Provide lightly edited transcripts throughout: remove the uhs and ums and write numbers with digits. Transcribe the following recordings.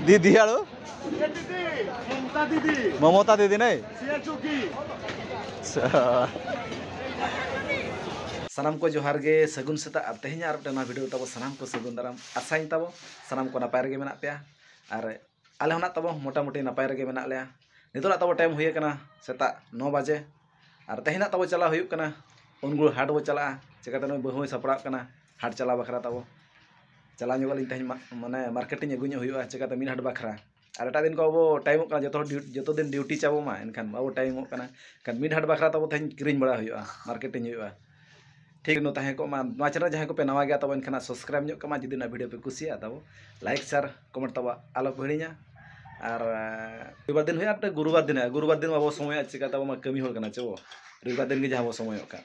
दीदी आलू ममता दीदी नहीं सानाम को जोहार गे सगुन सेता और तेहनी और वीडियो तब सानाम को सगुन दाराम आशाइन तब सानाम को नपाय रेगे मेना पे और आले होना तब मोटामुटी नपाय रेगे मेना लेया नितोना तब टाइम हुई कना सेता 9 बजे और तेहना तब चला हुई कना उनगुल हाट बो चला चिकाते नय बहु सपड़ा कना हाट चला बखरा तब चला जोगाली तेहन माने मार्केटिंग अगुño हुई चिकाते मिन हाट बखरा और एटा दिन को अब टाइम जो दिन ड्यूटी चाबो मा एनखान अब टाइम कना मिन हाट बखरा तब तेहन किरिंग बड़ा हुई मार्केटिंग हुई ठीक नो तहे को मा चैनल जहां को पे नवा गया तब एनखान सब्सक्राइब ᱧᱚᱜ कमा जुदी ना वीडियो पे कुसिया तब लाइक शेयर कमेंट तब आलो को हिड़िया और रविवार दिन हुई आटे गुरुवार दिन अब समय चिका तब मा कमी होल कना चो रविवार दिन के जहां समय का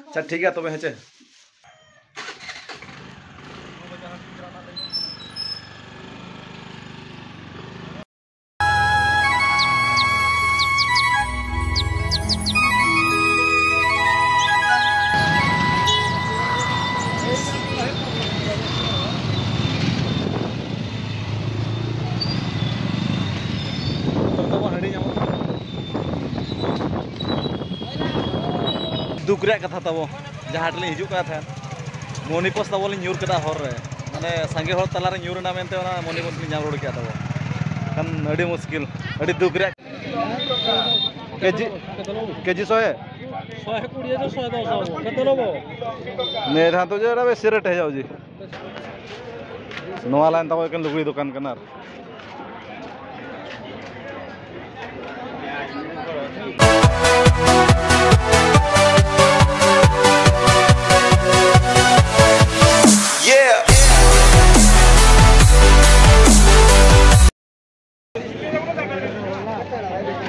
अच्छा ठीक है तब हेचे दुख रे कथा तब जहाँ ली हजूका था मणिपोस तब न्यूर कदा हर रे माने संगे हर तला रे न्यूरना मेनते मणिपोस नाम रोड किया तब कन अड़ी मुश्किल अड़ी दुख रे केजी 100 मेरा तो जरा बेसी रेट है जाऊ जी नवा लाइन तब एक लुगड़ी दुकान कना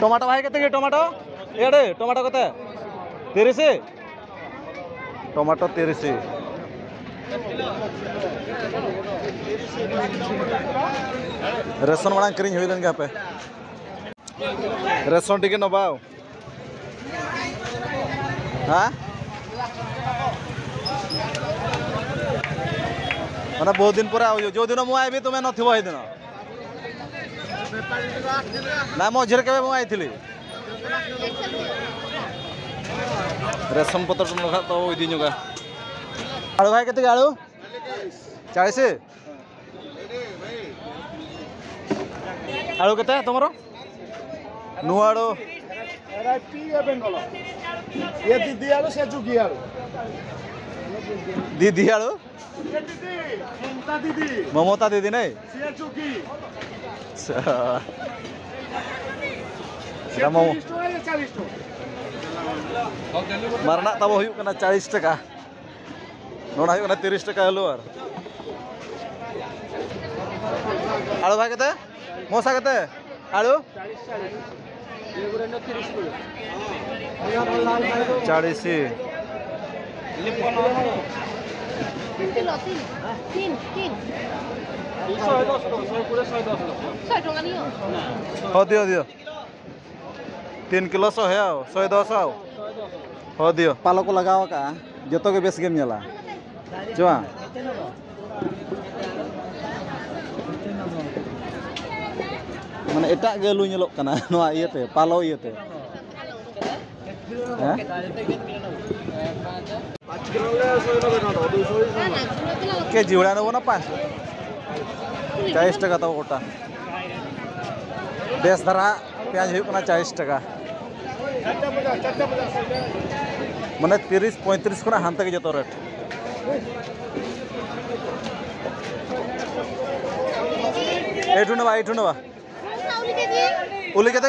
टमाटो भाई कते टमाटो एडे टमाटो कते 30 टमाटो 30 रेशन मांग करिंग हुई पे रेशन टिके नबाओ हाँ मैंने बहुत दिन पर जो दिन मुझे आईबी तुम्हें नथिबो हे दिन ना मझे के आई रेशन पत्र तो इदी आलू भाई के आलू 40 आलू के तुम नुआड़ो दीदी आलू ममता दीदी नहीं मारना तब हुई 40 टका नोना 30 टका आलू और आलू भाई के मोसा के आलू 40 दियो दियो 3 किलो 100 है 110 हो दियो पालो को लगाओ का जो के बेस गेम नेला चुआ माने एटा गेलु नेलोक कना नोआ इयते पालो इयते हैं के जिवड़ा नो ना 5 40 टका तब गोटा बेस धरा प्याज हुई 40 टका माने 30-35 खुना हानते के जो रेट एठू नवा उली के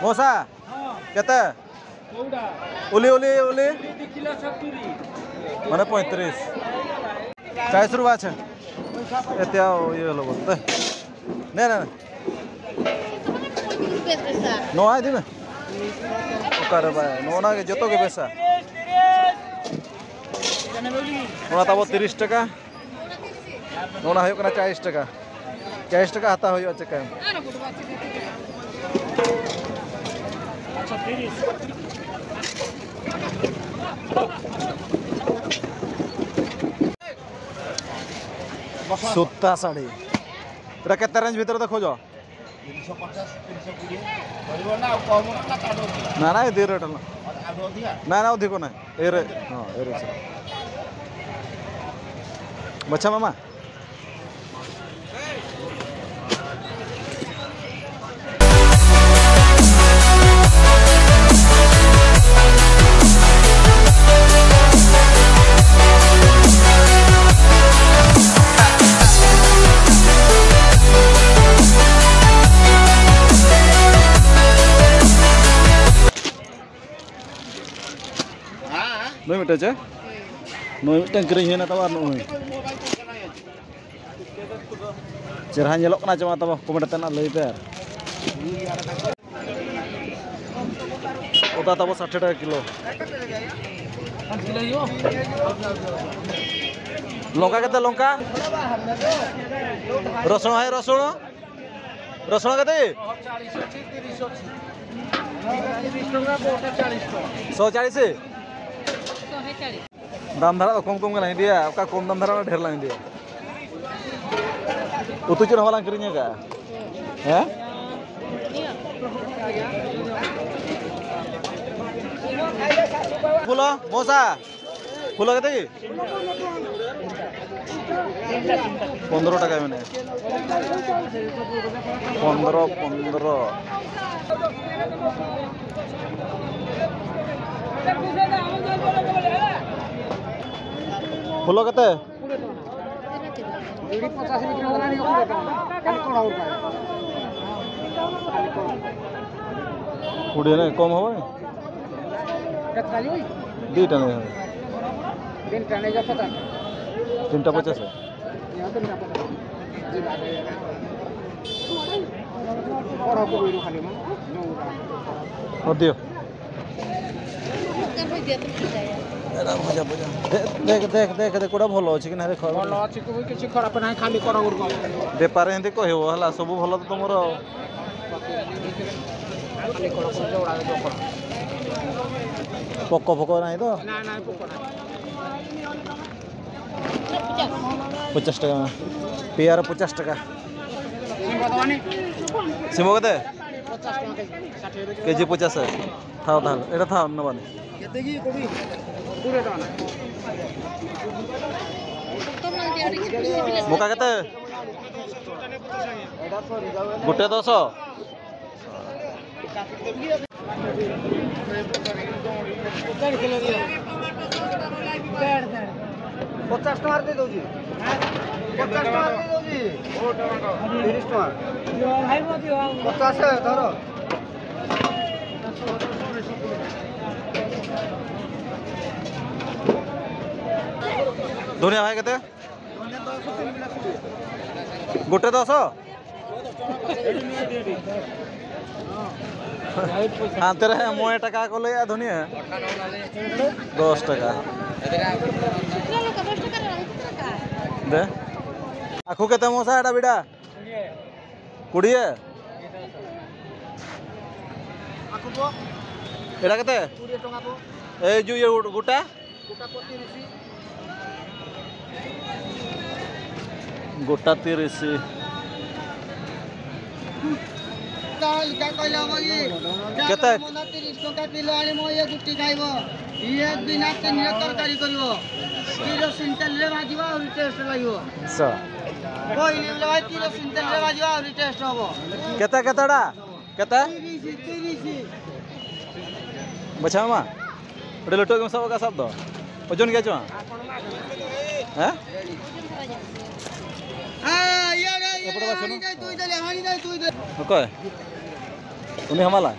मोसा केते उली उली उली माने 35 40 रुपया छे एते ये लो बोलते ने नो आई दिबे ओकर भाई नोना के जतो के पैसा नोना तब 30 टका नोना हो 40 टका 40 टका हाता हो चेका सूता साड़ी एटा केते रेंज भीतर देखो जो 350 320 परिबो ना कम ना ताडो ना ना दे रेट ना आडो दिया ना ना अधिक ना ए रे हां ए रे बच्चा मामा नोई मिटा चे नोई मिटा किरिंग हेना तब नोई चेहरा ñelok na cuma tabo kemana tena lay per oda tabo 60 টাকা kilo लौका केते लौका रसुण है रसुण रसुण केते 140 दाम धारा तो कम कम का नहीं दिया आपका कम दाम धारा ढेर लाइन दिया उतु चुन हवाला किरिnya का है फुलो मोसा फुलो केते 15 টাকা मैंने 15 फुलो केते 20 नहीं कम हो दीटा नहीं तीनटा 50 है दियो भजा भजा देख देख देख देख कोडा भलो अछि कि ना देख भलो अछि कोइ किछ खराब नाही खाली कोडा गुर बेपार हेंते कहबो हला सब भलो त तमरो खाली कोडा कोडा जोड़ा दो पोको पोको नाही तो ना ना पोको नाही 50 টাকা पेयर 50 টাকা सिमो कते 50 টাকা केजी 50 थाओ थाल एटा था नबानी केते की कोबी 20 টাকা मोका केते गोटे 10 50 टका दे दोजी 50 टका दे दोजी 30 टका भाई मत 50 धरो धनिया भाई केते गोटे 10 हाँ तेरे मोए टका को ले धनिया 10 টাকা दे आखु केते मोसा एटा बिडा 20 आखु को एटा केते 20 टका को ए जो ये गोटा गोटा 30 केते 30 टका किलो आनी मो ये गुटी खाइबो ये बिना तीन तरकारी करबो किलो सिंटल ले भाजीबा और टेस्ट लागिबो स कोई नै ले भाई किलो सिंटल ले भाजीबा और टेस्ट होबो केते केतेडा केते 30 बचा मा ओडे लटो के सब का शब्द ओजन के छवा हैं हां यार एपड़ बसनो तू इधर हानी दे तू इधर ओके उनी हमाला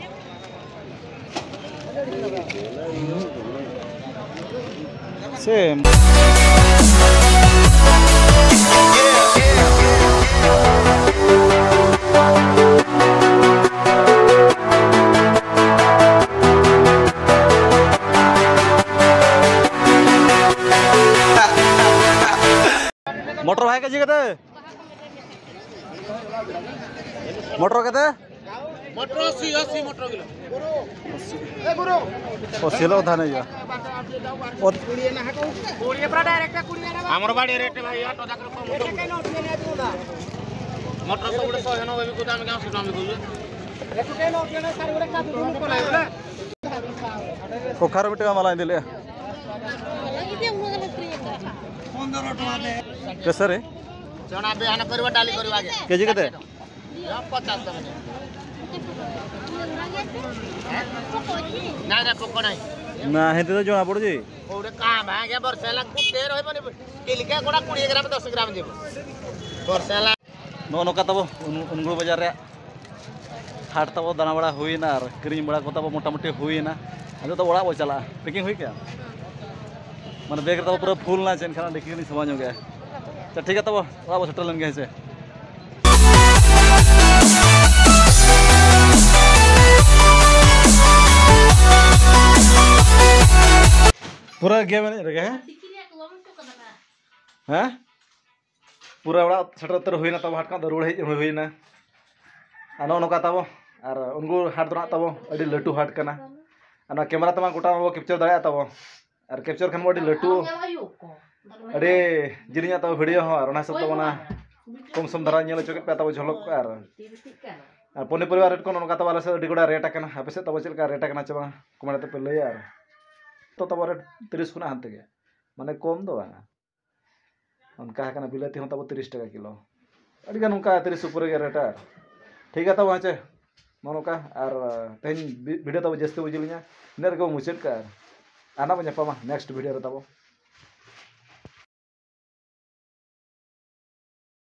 सेम मोटर भाई के जी कहते मोटर कहते मोटर 80 मोटर किलो ए गुरु 80 लो था नहीं या 20 ना हको 20 पर डायरेक्ट 20 ना हमर बाडी रेट भाई 8 जाकर कम motor so udah soalnya nabi ku dami kan sudah nabi ku कोखार बेटे का माला दिले कैसे रे चना बेहन करवा डाली करवा आगे केजी कते 50 टका ना ना पको नहीं ना हेते तो जोना पड़ जी ओरे काम है के बरसेला कुटे रही बने किलके कोड़ा 20 ग्राम 10 ग्राम देबो बरसेला नो नोका तबो उनगुड़ बाजार रे हाट तबो दाना बड़ा हुईना और क्रीम बड़ा को तबो मोटा मोटी हुईना अदो तो ओड़ा बो चला पैकिंग हुई क्या माने बैग तबो पूरा फुल ना चेन खाना देखि नि समझ हो गया तो ठीक है तबो ओड़ा बो सेटल लेन गए से पूरा गया मैंने रखे हैं हैं पूरा बड़ा सटर हुई ना तब हाट का दरुड़ हुई ना आनो नोका तब और उनको हाट दो तब अड़ी लटू हाट करना और कैमरा तमा गोटा वो कैप्चर दाड़ा तब और कैप्चर खान अड़ी लटू अड़ी जिरिया तब वीडियो हो और सब तब कम सम धारा नेल चोके पे तब झलक और पनीपरिवार रेट को नोका तब आले से अड़ी गोटा रेट करना आपे से तब चलका रेट करना चबा कमेंट पे लय यार तो तब 30 खुना हानते गए माने कम दो उनका बिलाती हूँ तब 30 टका किलो अड़ी गान उनका 30 ऊपर रेट ठीक है तब चे नौका और तेज वीडियो तब जस्ती बुझलिया इन मुचाद का आना बा नेक्स्ट वीडियो तब